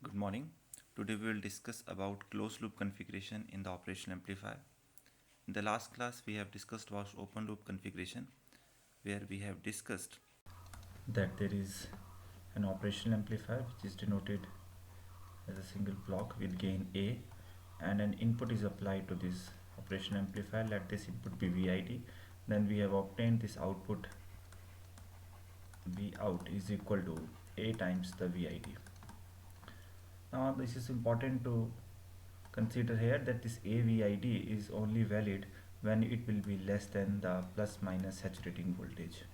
Good morning. Today we will discuss about closed loop configuration in the operational amplifier. In the last class we have discussed about open loop configuration where we have discussed that there is an operational amplifier which is denoted as a single block with gain A and an input is applied to this operational amplifier. Let this input be VID. Then we have obtained this output V out is equal to A times the VID. Now this is important to consider here that this AVID is only valid when it will be less than the plus minus saturating voltage.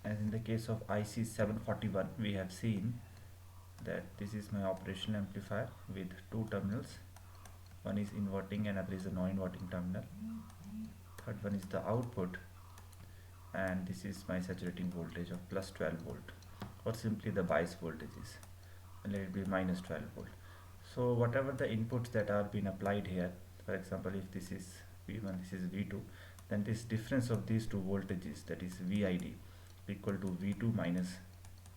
As in the case of IC 741, we have seen that this is my operational amplifier with two terminals. One is inverting and other is a non-inverting terminal. Third one is the output, and this is my saturating voltage of plus 12 volt, or simply the bias voltage is, and let it be minus 12 volt. So whatever the inputs that are being applied here, for example if this is V1, this is V2, then this difference of these two voltages, that is VID equal to V2 minus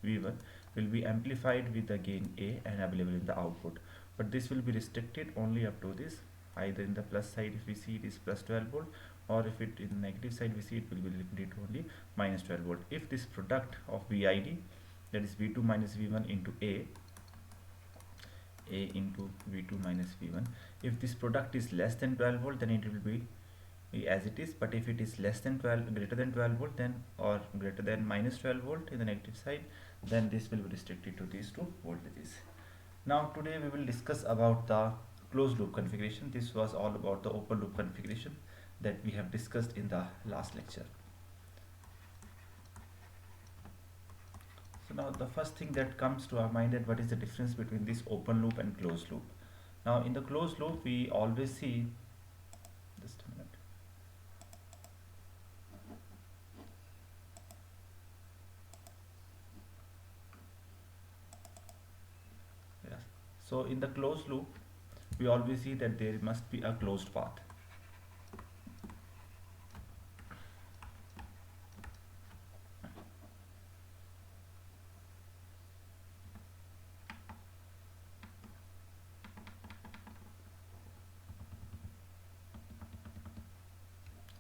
V1, will be amplified with the gain A and available in the output. But this will be restricted only up to this, either in the plus side if we see it is plus 12 volt, or if it in the negative side we see it will be limited to only minus 12 volt. If this product of VID, that is V2 minus V1 into A into V2 minus V1, if this product is less than 12 volt, then it will be as it is. But if it is less than 12, greater than 12 volt, then, or greater than minus 12 volt in the negative side, then this will be restricted to these two voltages. Now today we will discuss about the closed loop configuration. This was all about the open loop configuration that we have discussed in the last lecture. So now the first thing that comes to our mind, that what is the difference between this open loop and closed loop. Now in the closed loop we always see, just a minute. Yes. So in the closed loop we always see that there must be a closed path.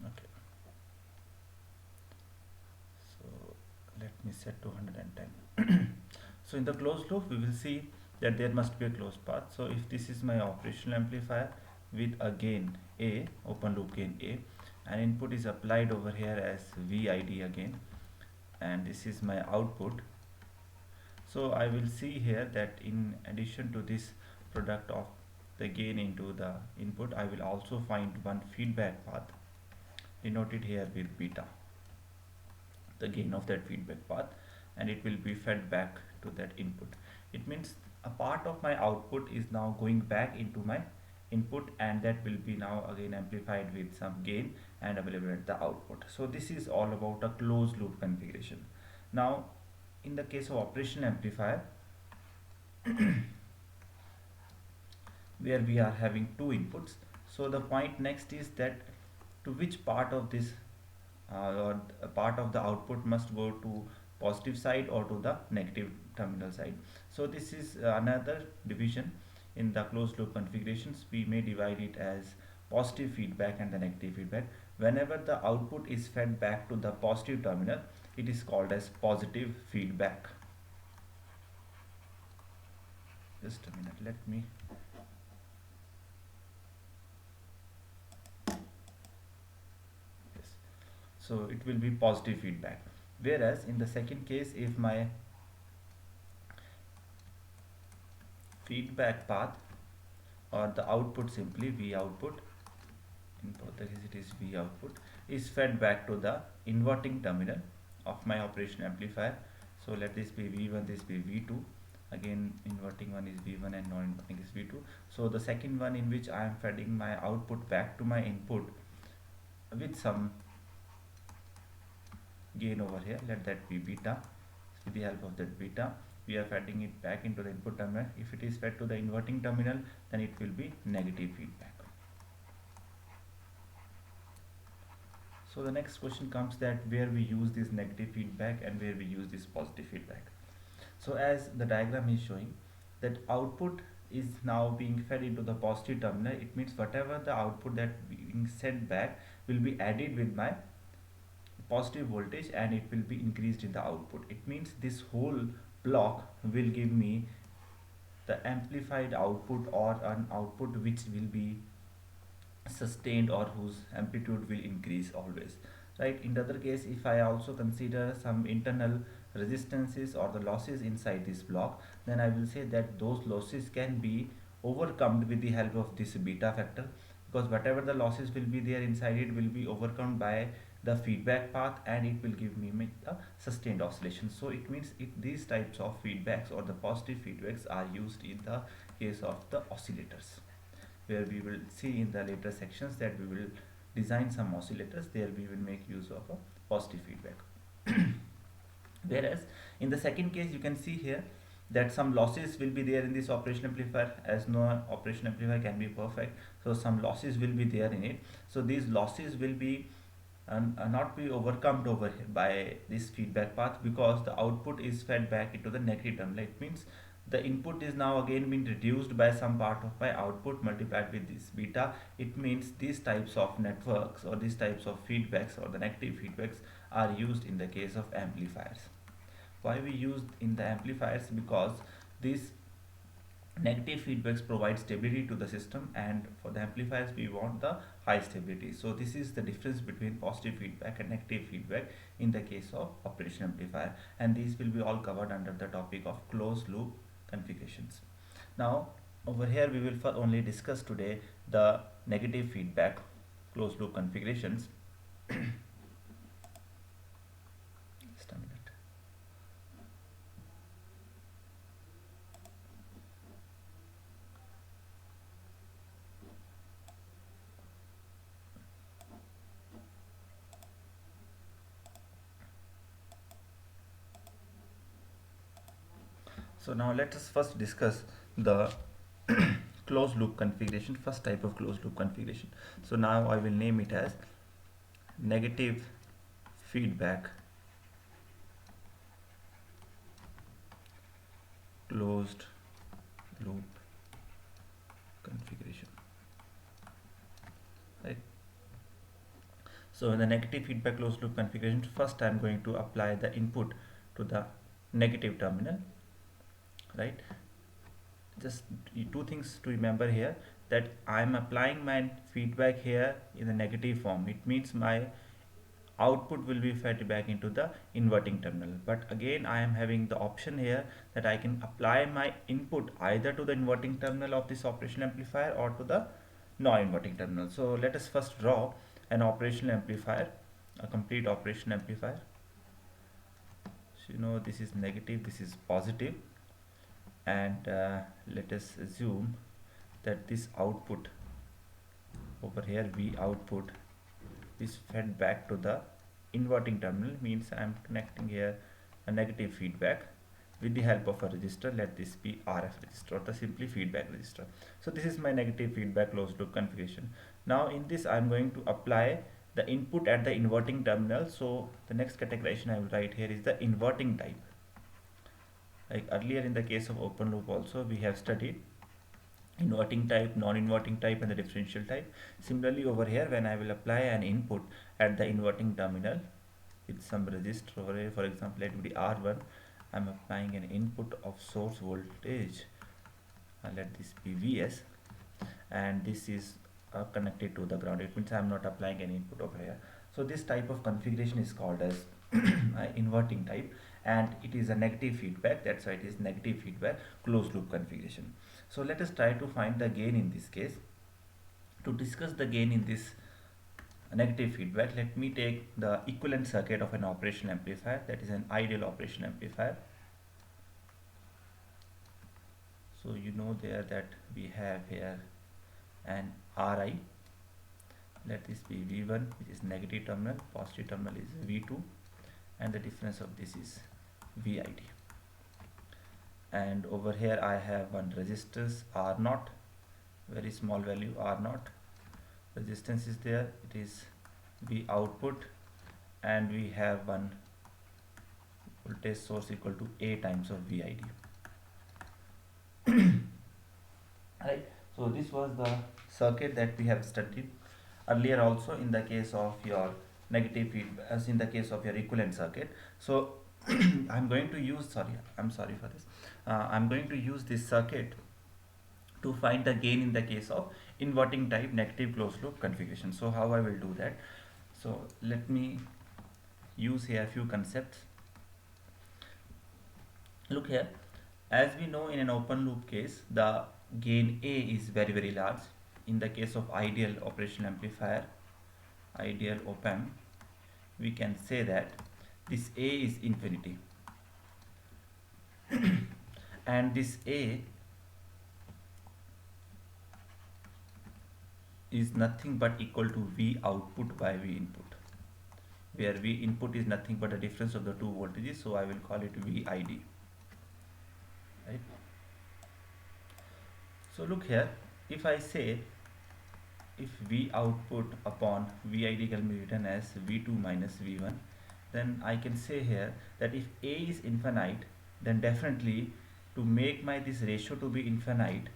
Okay. So let me set to 110. So in the closed loop we will see that there must be a closed path. So if this is my operational amplifier with a gain A, open loop gain A, and input is applied over here as VID again, and this is my output. So I will see here that in addition to this product of the gain into the input, I will also find one feedback path denoted here with beta, the gain of that feedback path, and it will be fed back to that input. It means a part of my output is now going back into my input, and that will be now again amplified with some gain and available at the output. So this is all about a closed loop configuration. Now in the case of operational amplifier, where we are having two inputs, so the point next is that to which part of this or a part of the output must go to positive side or to the negative terminal side. So this is another division in the closed loop configurations. We may divide it as positive feedback and the negative feedback. Whenever the output is fed back to the positive terminal, it is called as positive feedback. Just a minute, let me. Yes. So it will be positive feedback. Whereas in the second case, if my feedback path or the output, simply V output, in both the cases it is V output, is fed back to the inverting terminal of my operation amplifier. So let this be V1, this be V2. Again inverting one is V1 and non-inverting is V2. So the second one in which I am feeding my output back to my input with some gain over here, let that be beta. With the help of that beta we are feeding it back into the input terminal. If it is fed to the inverting terminal, then it will be negative feedback. So the next question comes that where we use this negative feedback and where we use this positive feedback. So as the diagram is showing, that output is now being fed into the positive terminal. It means whatever the output that being sent back will be added with my positive voltage and it will be increased in the output. It means this whole block will give me the amplified output or an output which will be sustained or whose amplitude will increase always, right? In the other case, if I also consider some internal resistances or the losses inside this block, then I will say that those losses can be overcome with the help of this beta factor, because whatever the losses will be there inside it will be overcome by the feedback path and it will give me the sustained oscillation. So it means these types of feedbacks or the positive feedbacks are used in the case of the oscillators, where we will see in the later sections that we will design some oscillators. There we will make use of a positive feedback. Whereas in the second case, you can see here that some losses will be there in this operation amplifier, as no operation amplifier can be perfect, so some losses will be there in it. So these losses will be not be overcome over here by this feedback path, because the output is fed back into the negative terminal. It means the input is now again being reduced by some part of my output multiplied with this beta. It means these types of networks or these types of feedbacks or the negative feedbacks are used in the case of amplifiers. Why we use in the amplifiers? Because these negative feedbacks provide stability to the system, and for the amplifiers we want the high stability. So this is the difference between positive feedback and negative feedback in the case of operation amplifier, and these will be all covered under the topic of closed loop configurations. Now over here we will only discuss today the negative feedback closed loop configurations. Just a minute. So now let us first discuss the closed loop configuration, first type of closed loop configuration. So now I will name it as negative feedback closed loop configuration, right? So in the negative feedback closed loop configuration, first I am going to apply the input to the negative terminal, right? Just two things to remember here, that I am applying my feedback here in the negative form. It means my output will be fed back into the inverting terminal, but again I am having the option here that I can apply my input either to the inverting terminal of this operational amplifier or to the non-inverting terminal. So let us first draw an operational amplifier, a complete operational amplifier. So you know this is negative, this is positive, and let us assume that this output over here, V output, is fed back to the inverting terminal. Means I am connecting here a negative feedback with the help of a resistor. Let this be RF resistor, or the simply feedback resistor. So this is my negative feedback closed loop configuration. Now in this I am going to apply the input at the inverting terminal. So the next categorization I will write here is the inverting type. Like earlier in the case of open loop also we have studied inverting type, non-inverting type, and the differential type. Similarly over here, when I will apply an input at the inverting terminal with some resistor over here, for example let it be R1, I am applying an input of source voltage, let this be Vs, and this is connected to the ground. It means I am not applying any input over here. So this type of configuration is called as inverting type, and it is a negative feedback. That's why it is negative feedback closed loop configuration. So let us try to find the gain in this case. To discuss the gain in this negative feedback, let me take the equivalent circuit of an operational amplifier, that is an ideal operational amplifier. So you know there that we have here an Ri, let this be V1, which is negative terminal, positive terminal is V2, and the difference of this is VID. And over here I have one resistance R0, very small value R0, resistance is there, it is V output and we have one voltage source equal to A times of VID. Right. So this was the circuit that we have studied earlier also in the case of your negative feedback, as in the case of your equivalent circuit. So I'm going to use, I'm sorry for this. I'm going to use this circuit to find the gain in the case of inverting type negative closed loop configuration. So how I will do that? So let me use here a few concepts. Look here, as we know, in an open loop case, the gain A is very large. In the case of ideal operational amplifier, ideal op-amp, we can say that this A is infinity and this A is nothing but equal to V output by V input, where V input is nothing but the difference of the two voltages, so I will call it VID, right? So look here, if I say if V output upon VID can be written as V2 minus V1, then I can say here that if A is infinite, then definitely to make my this ratio to be infinite,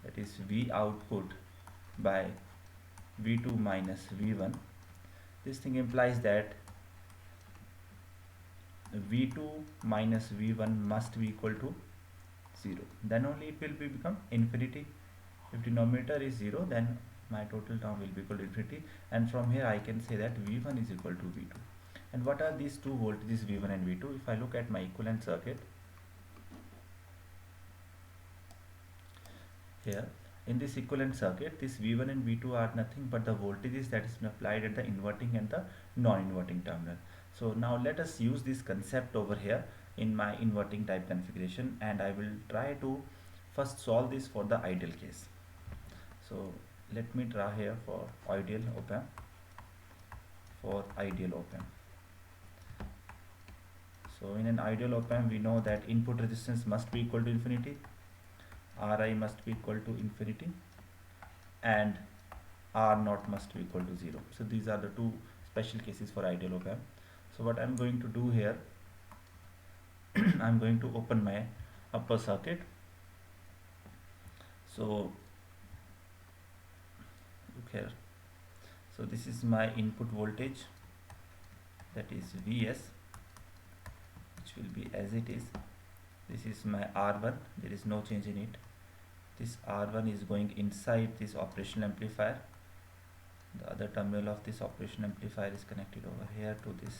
that is V output by V2 minus V1, this thing implies that V2 minus V1 must be equal to 0, then only it will become infinity. If denominator is 0, then my total term will be equal to infinity, and from here I can say that V1 is equal to V2. And what are these two voltages, V1 and V2? If I look at my equivalent circuit here, in this equivalent circuit, this V1 and V2 are nothing but the voltages that is applied at the inverting and the non-inverting terminal. So now let us use this concept over here in my inverting type configuration, and I will try to first solve this for the ideal case. So let me draw here for ideal op-amp, So in an ideal op-amp, we know that input resistance must be equal to infinity, Ri must be equal to infinity, and R naught must be equal to 0. So these are the two special cases for ideal op-amp. So what I'm going to do here, I'm going to open my upper circuit. So look here, so this is my input voltage, that is Vs, which will be as it is. This is my R1, there is no change in it. This R1 is going inside this operational amplifier. The other terminal of this operational amplifier is connected over here to this.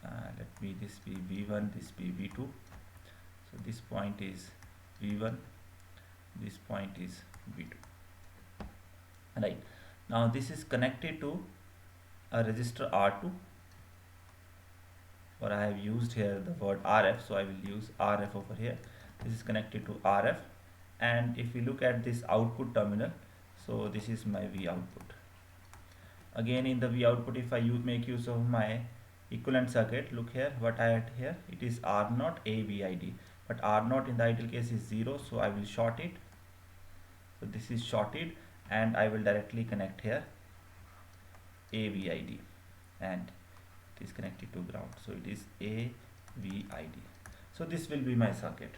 Let me this be V1, this be V2. So this point is V1, this point is V2. Right. Now this is connected to a resistor R2, or I have used here the word RF, so I will use RF over here. This is connected to RF, and if we look at this output terminal, so this is my V output. Again, in the V output, if I make use of my equivalent circuit, look here, what I had here, it is R0 AVID, but R0 in the ideal case is 0, so I will short it. So this is shorted, and I will directly connect here AVID, and it is connected to ground, so it is AVID. So this will be my circuit,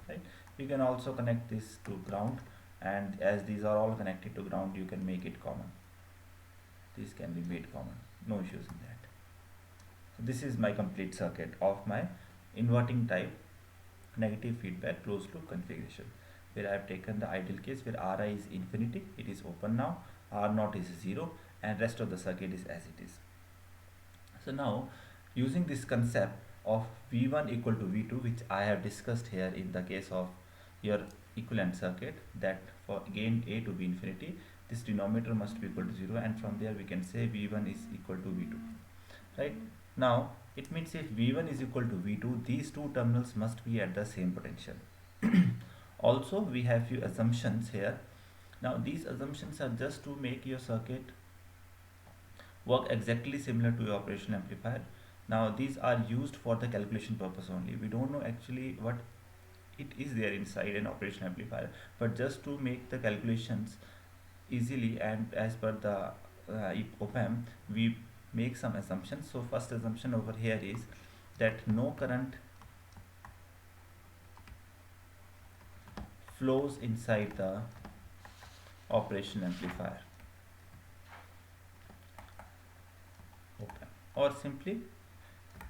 right? You can also connect this to ground, and as these are all connected to ground, you can make it common. This can be made common, no issues in that. So this is my complete circuit of my inverting type negative feedback closed loop configuration, where I have taken the ideal case where Ri is infinity, it is open now, R0 is 0, and rest of the circuit is as it is. So now, using this concept of V1 equal to V2, which I have discussed here in the case of your equivalent circuit, that for gain A to be infinity, this denominator must be equal to 0, and from there we can say V1 is equal to V2, right? Now it means if V1 is equal to V2, these two terminals must be at the same potential. Also, we have few assumptions here. Now these assumptions are just to make your circuit work exactly similar to your operational amplifier. Now these are used for the calculation purpose only. We don't know actually what it is there inside an operational amplifier, but just to make the calculations easily and as per the op-amp, we make some assumptions. So first assumption over here is that no current flows inside the operation amplifier. Okay. Or simply,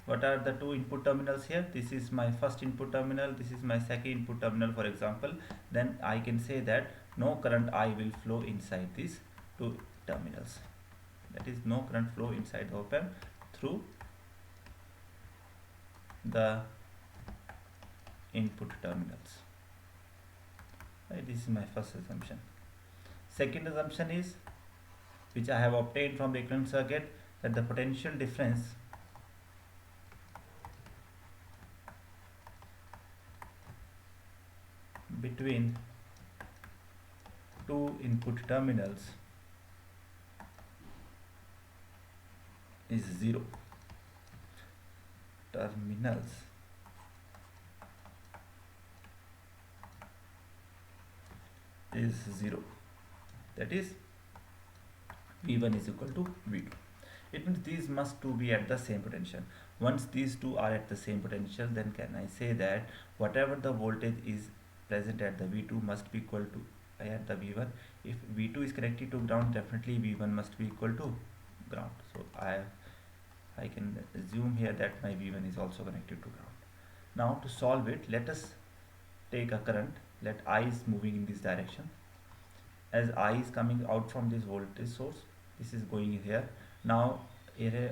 what are the two input terminals here? This is my first input terminal, this is my second input terminal, for example. Then I can say that no current I will flow inside these two terminals. That is, no current flow inside the op-amp through the input terminals. Right, this is my first assumption. Second assumption is, which I have obtained from the equivalent circuit, that the potential difference between two input terminals is zero. Terminals is zero. That is, V1 is equal to V2. It means these must two be at the same potential. Once these two are at the same potential, then can I say that whatever the voltage is present at the V2 must be equal to at the V1. If V2 is connected to ground, definitely V1 must be equal to ground. So I can assume here that my V1 is also connected to ground. Now to solve it, let us take a current. Let I is moving in this direction. As I is coming out from this voltage source, this is going here. Now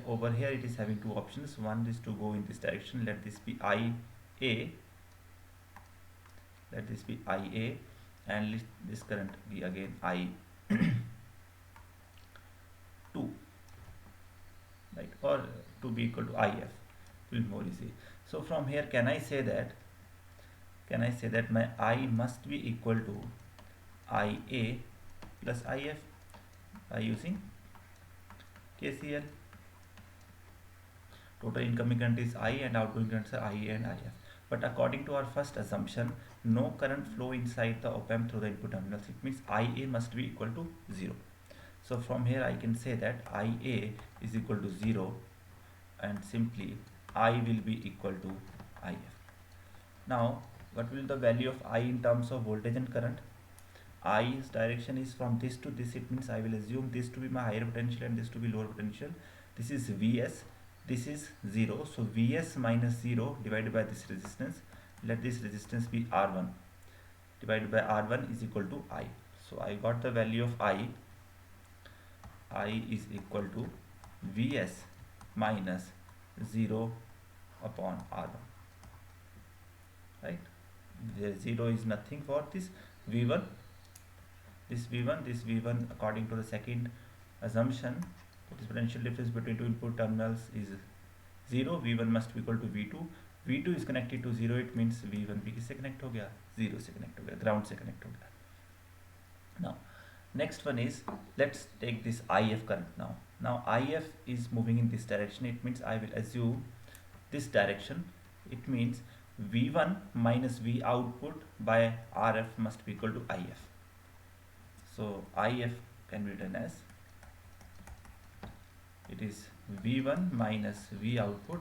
over here it is having two options. One is to go in this direction. Let this be IA. Let this be IA, and let this current be again I2, right? Or to be equal to IF will be more easy. So from here, can I say that my I must be equal to IA plus IF by using KCL. Total incoming current is I and outgoing currents are IA and IF. But according to our first assumption, no current flow inside the op-amp through the input terminals. It means IA must be equal to 0. So from here I can say that IA is equal to 0, and simply I will be equal to IF. Now what will the value of I in terms of voltage and current? I's direction is from this to this. It means I will assume this to be my higher potential and this to be lower potential. This is Vs, this is 0. So Vs minus 0 divided by this resistance. Let this resistance be R1 divided by R1 is equal to I. So I got the value of I is equal to Vs minus 0 upon R1. Right? The 0 is nothing for this V1. This V1 according to the second assumption, that is potential difference between two input terminals is 0. V1 must be equal to V2. V2 is connected to 0. It means V1 भी किससे connect हो गया? 0 से connect हो गया, ground से connect हो गया. Now next one is, let's take this IF current now. Now IF is moving in this direction. It means I will assume this direction. It means V1 minus V output by RF must be equal to IF. So IF can be written as, it is V1 minus V output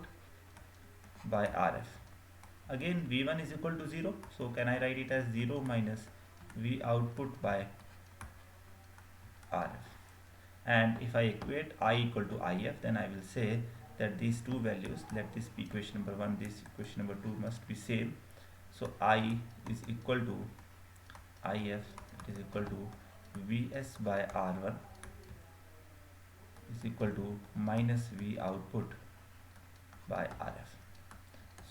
by RF. Again V1 is equal to 0. So can I write it as 0 minus V output by RF? And if I equate I equal to IF, then I will say that these two values, let this be equation number 1, this equation number 2 must be same. So I is equal to IF is equal to Vs by R1 is equal to minus V output by RF.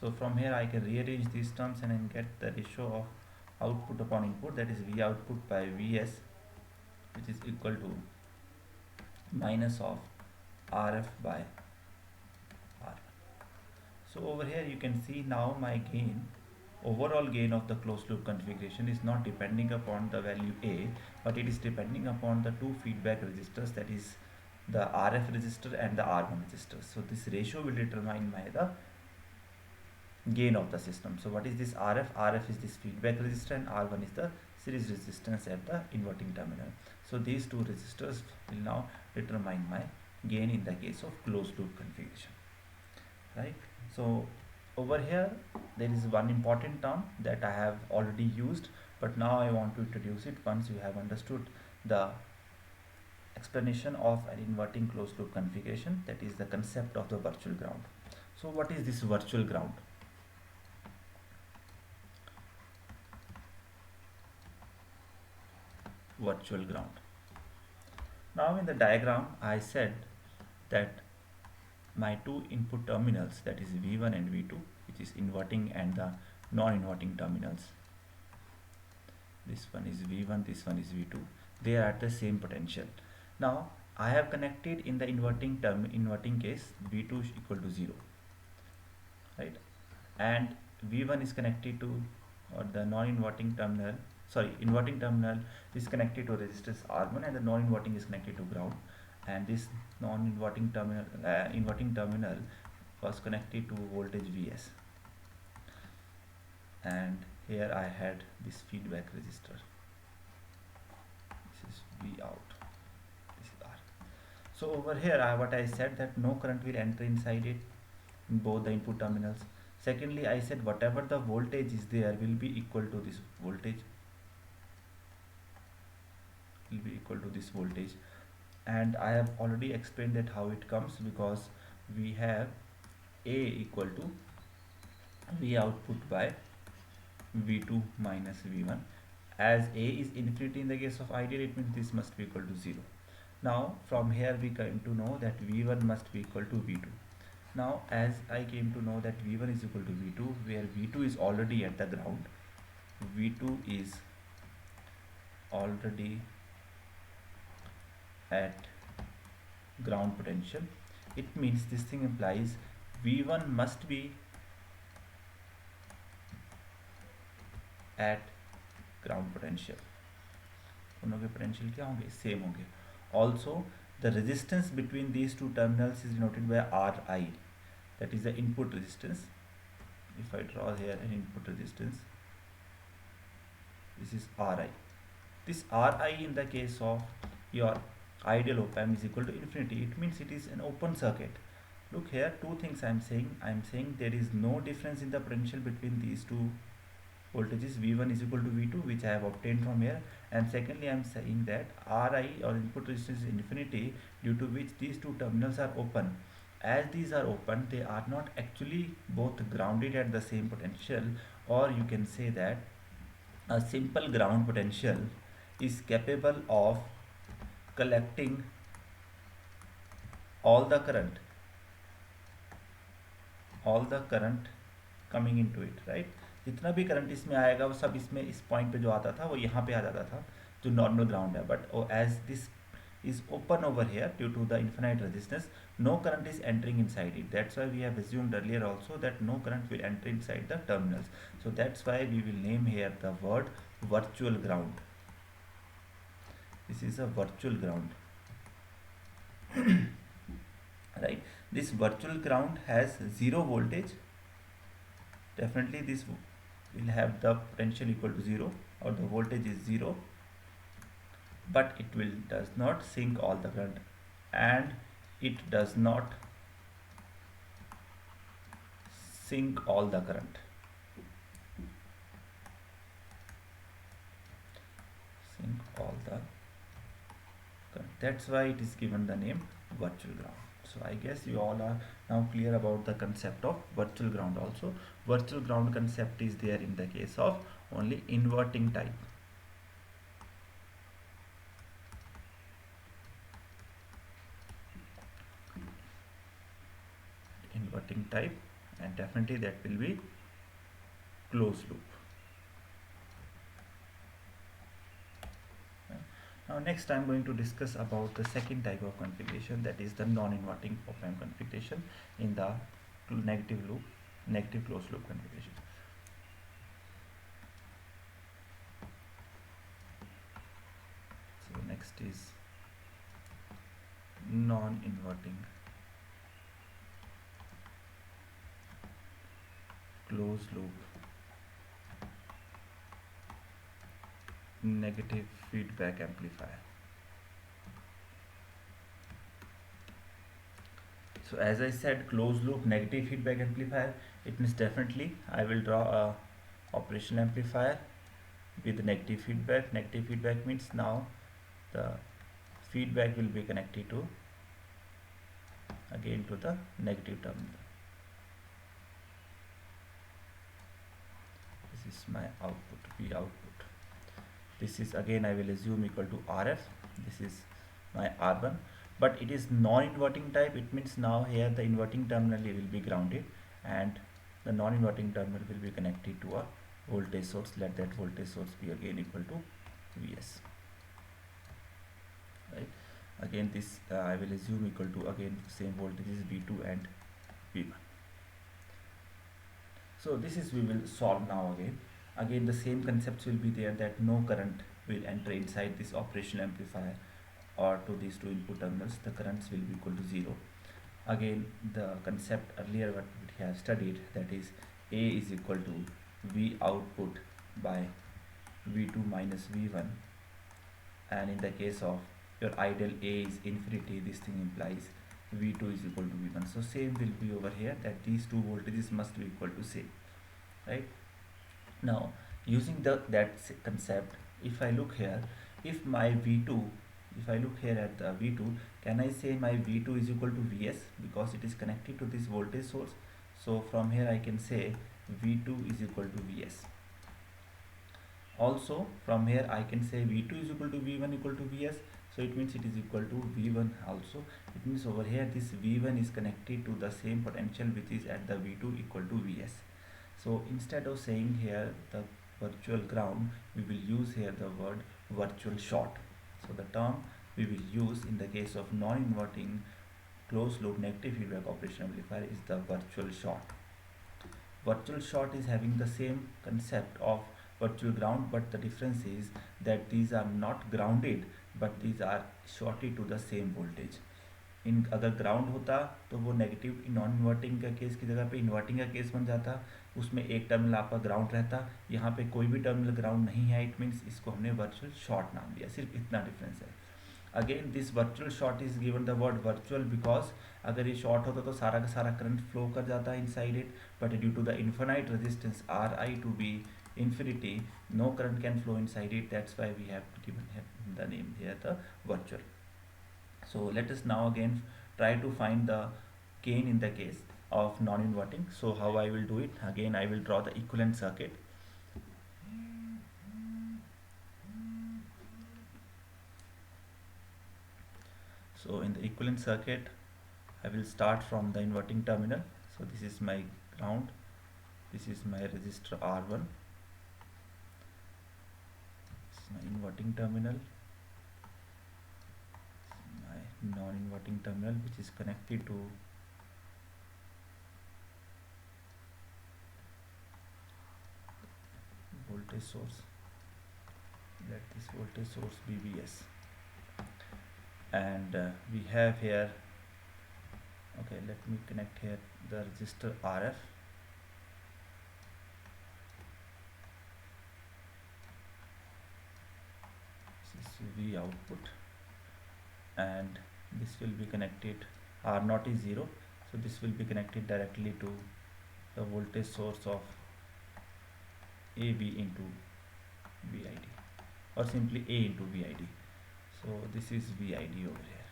So from here I can rearrange these terms and then get the ratio of output upon input, that is V output by Vs, which is equal to minus of RF by R1. So over here you can see now my gain, overall gain of the closed loop configuration is not depending upon the value A, but it is depending upon the two feedback resistors, that is the RF resistor and the R1 resistor. So this ratio will determine the gain of the system. So what is this RF? RF is this feedback resistor and R1 is the series resistance at the inverting terminal. So these two resistors will now determine my gain in the case of closed loop configuration, right? So over here there is one important term that I have already used, but now I want to introduce it once you have understood the explanation of an inverting closed loop configuration, that is the concept of the virtual ground. So what is this virtual ground? Virtual ground. Now in the diagram I said that my two input terminals, that is V1 and V2, which is inverting and the non-inverting terminals, this one is V1, this one is V2, they are at the same potential. Now I have connected in the inverting case V2 is equal to 0, right? And V1 is connected to, or the non-inverting terminal, sorry, inverting terminal is connected to resistance R1 and the non-inverting is connected to ground, and this non-inverting terminal, inverting terminal was connected to voltage Vs, and here I had this feedback resistor, this is V out, this is R. So over here what I said that no current will enter inside it in both the input terminals. Secondly, I said whatever the voltage is there will be equal to this voltage, will be equal to this voltage, and I have already explained that how it comes, because we have A equal to V output by V2 minus V1. As A is infinity in the case of ideal, it means this must be equal to 0. Now from here we came to know that V1 must be equal to V2. Now as I came to know that V1 is equal to V2, where V2 is already at the ground, V2 is already at ground potential, it means this thing implies V1 must be at ground potential. दोनों के potential क्या होंगे? Same होंगे. Also the resistance between these two terminals is denoted by Ri, that is the input resistance. If I draw here an input resistance, this is Ri. This Ri in the case of your ideal op-amp is equal to infinity. It means it is an open circuit. Look here, two things I am saying. I am saying there is no difference in the potential between these two voltages. V1 is equal to V2, which I have obtained from here, and secondly I am saying that Ri, or input resistance, is infinity, due to which these two terminals are open. As these are open, they are not actually both grounded at the same potential, or you can say that a simple ground potential is capable of collecting all the current coming into it, right? जितना भी current इसमें आएगा वो सब इसमें इस point पे जो आता था वो यहाँ पे आ जाता था, जो नॉर्मल ग्राउंड है. But as this is open over here due to the infinite resistance, no current is entering inside it. That's why we have assumed earlier also that no current will enter inside the terminals. So that's why we will name here the word virtual ground. This is a virtual ground. Right? This virtual ground has zero voltage. Definitely this will have the potential equal to 0, or the voltage is 0, but it does not sink all the current, and it does not sink all the current. Sink all the current. That's why it is given the name virtual ground. So I guess you all are now clear about the concept of virtual ground also. Virtual ground concept is there in the case of only inverting type. Inverting type, and definitely that will be closed loop. Now next I am going to discuss about the second type of configuration, that is the non-inverting op-amp configuration in the negative closed loop configuration. So next is non-inverting closed loop negative feedback amplifier. So as I said, closed loop negative feedback amplifier, it means definitely I will draw a operational amplifier with negative feedback. Negative feedback means now the feedback will be connected to again to the negative terminal. This is my output, V output. This is again I will assume equal to RF. This is my R1, but it is non-inverting type. It means now here the inverting terminal will be grounded and the non-inverting terminal will be connected to a voltage source. Let that voltage source be again equal to Vs. Right. Again this I will assume equal to again same voltages V2 and V1. So this is we will solve now again. Again the same concepts will be there, that no current will enter inside this operational amplifier or to these two input terminals. The currents will be equal to 0. Again the concept earlier what we have studied, that is A is equal to V output by V2 minus V1, and in the case of your ideal A is infinity, this thing implies V2 is equal to V1. So same will be over here, that these two voltages must be equal to same, right? Now using concept, if I look here, if my V2, if I look here at the V2, can I say my V2 is equal to Vs because it is connected to this voltage source? So from here I can say V2 is equal to Vs. Also from here I can say V2 is equal to V1 equal to Vs. So it means it is equal to V1 also. It means over here this V1 is connected to the same potential which is at the V2 equal to Vs. So instead of saying here the virtual ground, we will use here the word virtual short. So the term we will use in the case of non-inverting closed loop negative feedback operation amplifier is the virtual short. Virtual short is having the same concept of virtual ground, but the difference is that these are not grounded but these are shorted to the same voltage. इन अगर ground होता तो वो negative non inverting का case की जगह पे inverting का case बन जाता, उसमें एक टर्मिनल आपका ग्राउंड रहता, यहाँ पे कोई भी टर्मिनल ग्राउंड नहीं है, इट मीन्स इसको हमने वर्चुअल शॉर्ट नाम दिया, सिर्फ इतना डिफरेंस है. Again this virtual short is given the word virtual because अगर ये शॉर्ट होता तो सारा का सारा करंट फ्लो कर जाता है inside it, but due to the infinite resistance R I to be infinity, no current can flow inside it. That's why we have given the name here the virtual. So let us now again try to find the gain in the case of non-inverting. So how I will do it? Again I will draw the equivalent circuit. So in the equivalent circuit I will start from the inverting terminal. So this is my ground, this is my resistor R1, my inverting terminal, my non-inverting terminal which is connected to voltage source. Let this voltage source be Vs, and we have here, okay, let me connect here the resistor RF. V output, and this will be connected, R0 is 0, so this will be connected directly to the voltage source of AB into VID, or simply A into VID. So this is VID over here.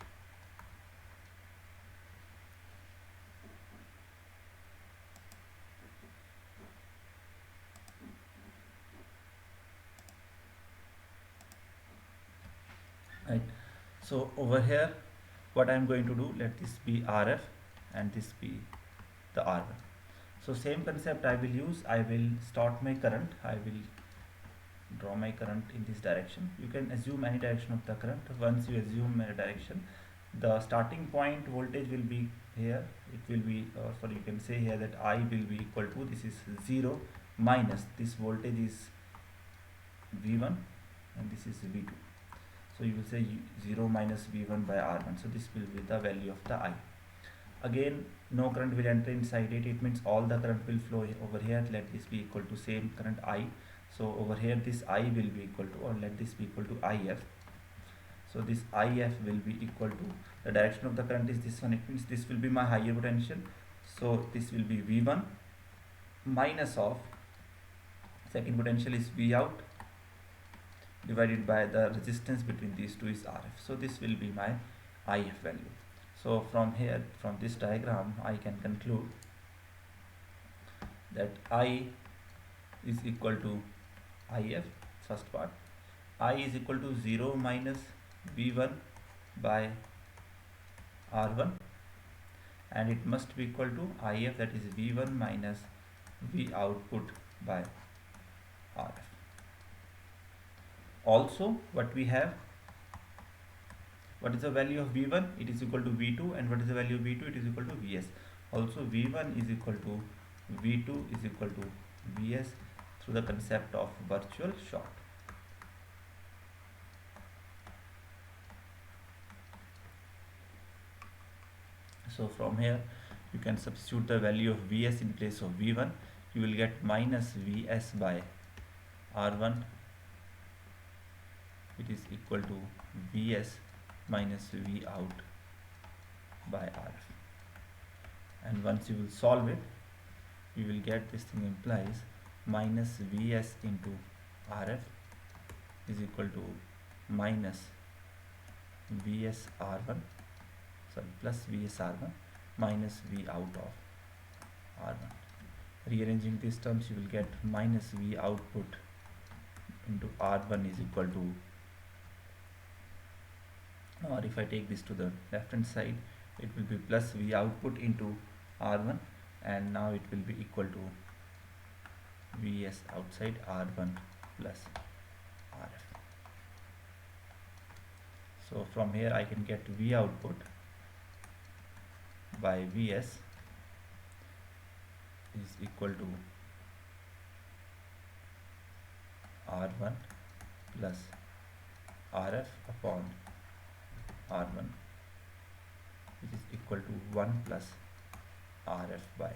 Right. So over here what I am going to do, let this be RF and this be the R1. So same concept I will use. I will start my current, I will draw my current in this direction. You can assume any direction of the current. Once you assume a direction, the starting point voltage will be here, it will be sorry, you can say here that I will be equal to, this is 0 minus this voltage is V1 and this is V2. So you will say 0 minus V1 by R1. So this will be the value of the I. Again, no current will enter inside it. It means all the current will flow over here. Let this be equal to same current I. So over here this I will be equal to, or let this be equal to IF. So this IF will be equal to, the direction of the current is this one, it means this will be my higher potential. So this will be V1 minus of second potential is V out divided by the resistance between these two is RF. So this will be my IF value. So from here, from this diagram, I can conclude that I is equal to IF, first part. I is equal to 0 minus V1 by R1, and it must be equal to IF, that is V1 minus V output by RF. Also, what we have, what is the value of V1? It is equal to V2, and what is the value of V2? It is equal to Vs. Also, V1 is equal to V2 is equal to Vs through the concept of virtual short. So from here you can substitute the value of Vs in place of V1. You will get minus Vs by R1. It is equal to Vs minus V out by RF. And once you will solve it, you will get this thing implies minus Vs into RF is equal to minus Vs R1, sorry, plus Vs R1 minus V out of R1. Rearranging these terms, you will get minus V output into R1 is equal to, or if I take this to the left hand side, it will be plus V output into R1, and now it will be equal to Vs outside R1 plus RF. So from here I can get V output by Vs is equal to R1 plus RF upon R1, which is equal to 1 plus RF by R.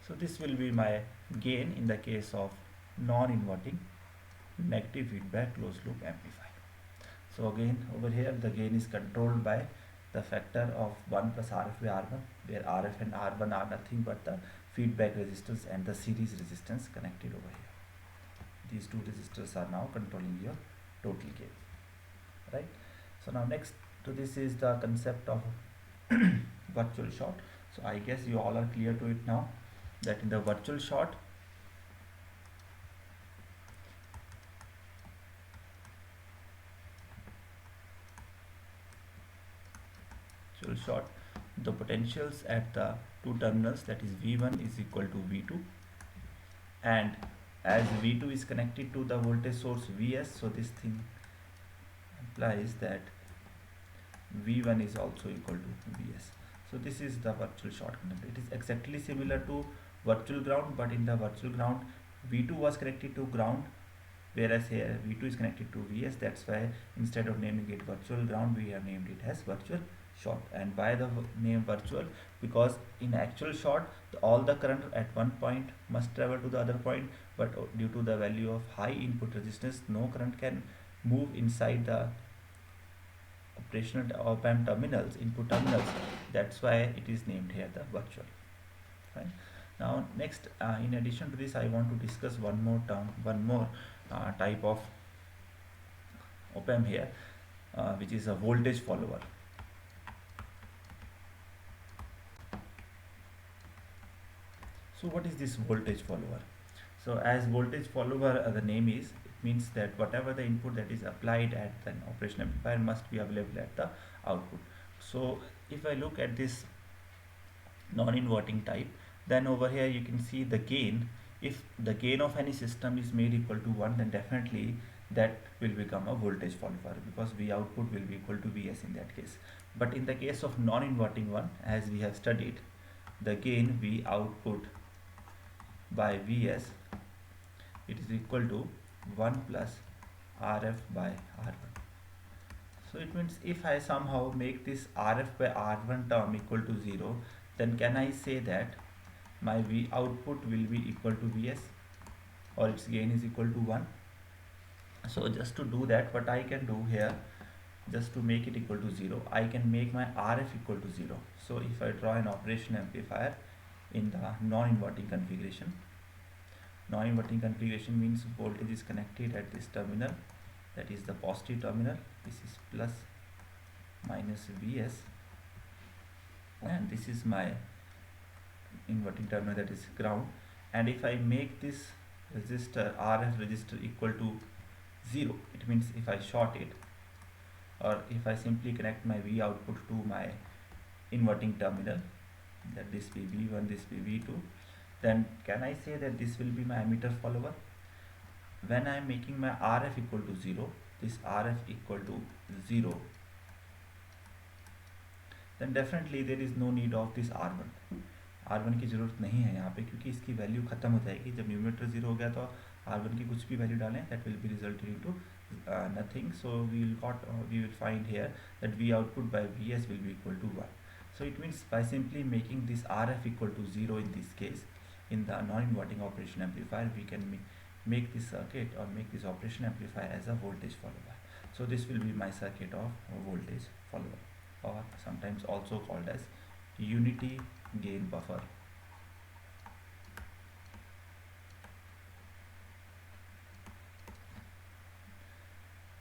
So this will be my gain in the case of non-inverting negative feedback closed loop amplifier. So again, over here the gain is controlled by the factor of 1 plus RF by R1, where RF and R1 are nothing but the feedback resistance and the series resistance connected over here. These two resistors are now controlling your total gain, right? So now next to this is the concept of virtual short. So I guess you all are clear to it now, that in the virtual short, the potentials at the two terminals, that is V1 is equal to V2, and as V2 is connected to the voltage source Vs, so this thing implies that V1 is also equal to Vs. So this is the virtual short connection. It is exactly similar to virtual ground, but in the virtual ground V2 was connected to ground, whereas here V2 is connected to Vs. That's why instead of naming it virtual ground, we have named it as virtual short. And why the name virtual? Because in actual short, all the current at one point must travel to the other point, but due to the value of high input resistance, no current can move inside the operational op-amp terminals, input terminals. That's why it is named here the virtual. Fine. Now next, in addition to this, I want to discuss one more term, one more type of op-amp here, which is a voltage follower. So what is this voltage follower? So as voltage follower, the name is, it means that whatever the input that is applied at an operational amplifier must be available at the output. So if I look at this non-inverting type, then over here you can see the gain. If the gain of any system is made equal to 1, then definitely that will become a voltage follower, because V output will be equal to Vs in that case. But in the case of non-inverting one, as we have studied, the gain V output by Vs, it is equal to 1 plus Rf by R1. So it means if I somehow make this Rf by R1 term equal to 0, then can I say that my V output will be equal to Vs, or its gain is equal to 1? So just to do that, what I can do here, just to make it equal to 0, I can make my RF equal to 0. So if I draw an operation amplifier in the non-inverting configuration, non-inverting configuration means voltage is connected at this terminal, that is the positive terminal. This is plus minus Vs, and this is my inverting terminal, that is ground. And if I make this resistor, RF resistor, equal to 0, it means if I short it, or if I simply connect my V output to my inverting terminal, that this be V1, this be V2, then can I say that this will be my emitter follower? When I am making my RF equal to 0, this RF equal to 0, then definitely there is no need of this R1. R1 की ज़रूरत नहीं है यहाँ पे, क्योंकि इसकी value ख़त्म हो जाएगी जब न्यूमिनेटर 0 हो गया, तो R1 की कुछ भी वैल्यू डालें, that will be resulted into nothing. So we will find here that V output by Vs will be equal to 1. So it means by simply making this RF equal to 0 in this case, in the non-inverting operation amplifier, we can make this circuit or make this operation amplifier as a voltage follower. So this will be my circuit of voltage follower, or sometimes also called as unity gain buffer.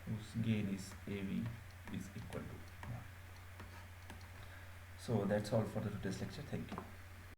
Whose gain is AV is equal to 1. So that's all for the today's lecture. Thank you.